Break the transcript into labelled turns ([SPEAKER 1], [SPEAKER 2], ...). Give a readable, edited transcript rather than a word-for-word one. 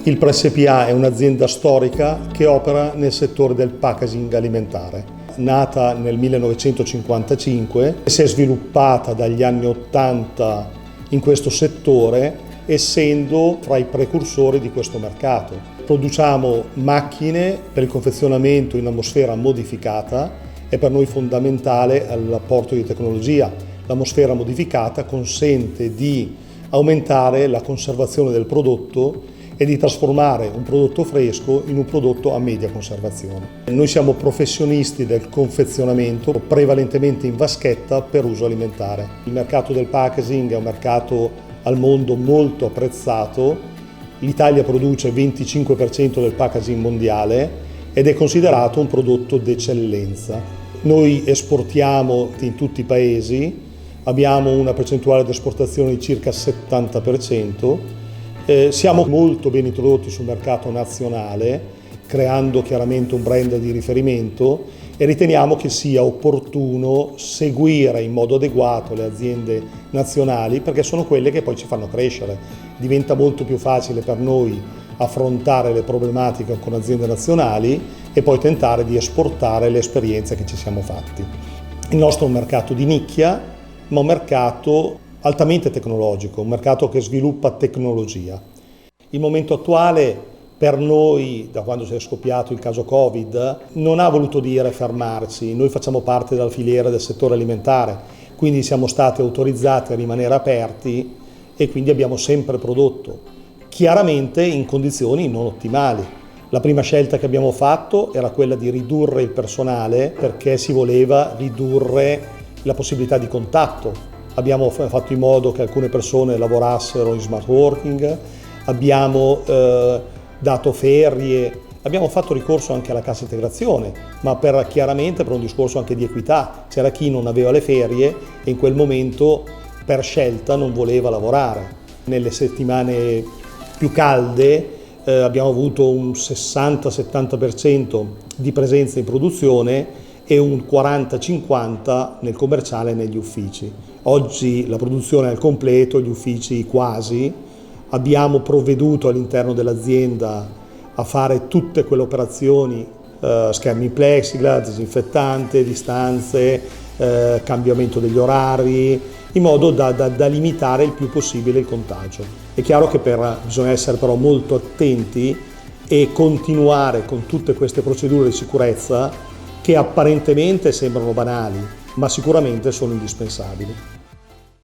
[SPEAKER 1] Il SpA è un'azienda storica che opera nel settore del packaging alimentare. Nata nel 1955 e si è sviluppata dagli anni 80 in questo settore, essendo fra i precursori di questo mercato. Produciamo macchine per il confezionamento in atmosfera modificata, è per noi fondamentale l'apporto di tecnologia. L'atmosfera modificata consente di aumentare la conservazione del prodotto e di trasformare un prodotto fresco in un prodotto a media conservazione. Noi siamo professionisti del confezionamento, prevalentemente in vaschetta per uso alimentare. Il mercato del packaging è un mercato al mondo molto apprezzato. L'Italia produce il 25% del packaging mondiale ed è considerato un prodotto d'eccellenza. Noi esportiamo in tutti i paesi, abbiamo una percentuale di esportazione di circa 70%. Siamo molto ben introdotti sul mercato nazionale, creando chiaramente un brand di riferimento, e riteniamo che sia opportuno seguire in modo adeguato le aziende nazionali, perché sono quelle che poi ci fanno crescere. Diventa molto più facile per noi affrontare le problematiche con aziende nazionali e poi tentare di esportare le esperienze che ci siamo fatti. Il nostro è un mercato di nicchia, ma un mercato altamente tecnologico, un mercato che sviluppa tecnologia. Il momento attuale per noi, da quando si è scoppiato il caso Covid, non ha voluto dire fermarsi. Noi facciamo parte della filiera del settore alimentare, quindi siamo stati autorizzati a rimanere aperti e quindi abbiamo sempre prodotto, chiaramente in condizioni non ottimali. La prima scelta che abbiamo fatto era quella di ridurre il personale, perché si voleva ridurre la possibilità di contatto. Abbiamo fatto in modo che alcune persone lavorassero in smart working, abbiamo dato ferie, abbiamo fatto ricorso anche alla cassa integrazione, ma chiaramente per un discorso anche di equità. C'era chi non aveva le ferie e in quel momento per scelta non voleva lavorare. Nelle settimane più calde abbiamo avuto un 60-70% di presenza in produzione e un 40-50% nel commerciale e negli uffici. Oggi la produzione è al completo, gli uffici quasi. Abbiamo provveduto all'interno dell'azienda a fare tutte quelle operazioni, schermi plexiglass, disinfettante, distanze, cambiamento degli orari, in modo da limitare il più possibile il contagio. È chiaro che bisogna essere però molto attenti e continuare con tutte queste procedure di sicurezza che apparentemente sembrano banali, ma sicuramente sono indispensabili.